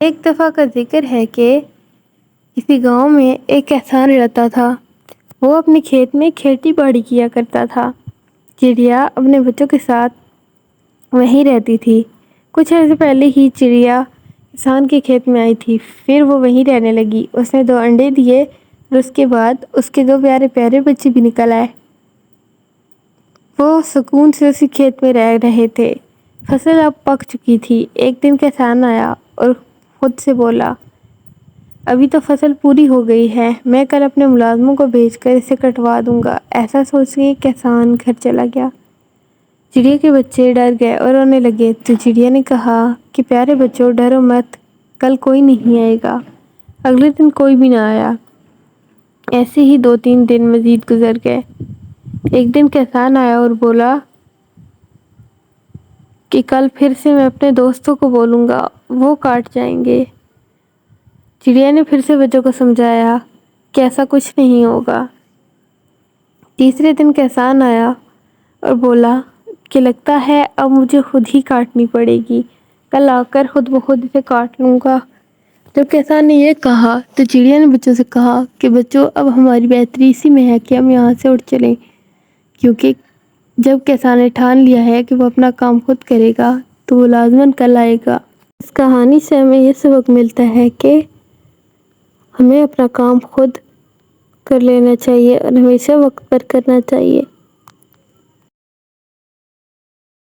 ایک دفعہ کا ذکر ہے کہ کسی گاؤں میں ایک کسان رہتا تھا۔ وہ اپنے کھیت میں کھیتی باڑی کیا کرتا تھا۔ چڑیا اپنے بچوں کے ساتھ وہیں رہتی تھی۔ کچھ عرصے پہلے ہی چڑیا کسان کے کھیت میں آئی تھی، پھر وہ وہیں رہنے لگی۔ اس نے 2 انڈے دیے اور اس کے بعد اس کے 2 پیارے پیارے بچے بھی نکل آئے۔ وہ سکون سے اسی کھیت میں رہ رہے تھے۔ فصل اب پک چکی تھی۔ ایک دن کسان آیا اور خود سے بولا، ابھی تو فصل پوری ہو گئی ہے، میں کل اپنے ملازموں کو بھیج کر اسے کٹوا دوں گا۔ ایسا سوچ کے کسان گھر چلا گیا۔ چڑیا کے بچے ڈر گئے اور رونے لگے تو چڑیا نے کہا کہ پیارے بچوں، ڈرو مت، کل کوئی نہیں آئے گا۔ اگلے دن کوئی بھی نہ آیا۔ ایسے ہی 2-3 دن مزید گزر گئے۔ ایک دن کسان آیا اور بولا کہ کل پھر سے میں اپنے دوستوں کو بولوں گا، وہ کاٹ جائیں گے۔ چڑیا نے پھر سے بچوں کو سمجھایا کہ ایسا کچھ نہیں ہوگا۔ تیسرے دن کسان آیا اور بولا کہ لگتا ہے اب مجھے خود ہی کاٹنی پڑے گی، کل آ کر خود بخود اسے کاٹ لوں گا۔ جب کسان نے یہ کہا تو چڑیا نے بچوں سے کہا کہ بچوں، اب ہماری بہتری اسی میں ہے کہ ہم یہاں سے اٹھ چلیں، کیونکہ جب کسان نے ٹھان لیا ہے کہ وہ اپنا کام خود کرے گا تو وہ لازماً کل آئے گا۔ اس کہانی سے ہمیں یہ سبق ملتا ہے کہ ہمیں اپنا کام خود کر لینا چاہیے اور ہمیشہ وقت پر کرنا چاہیے۔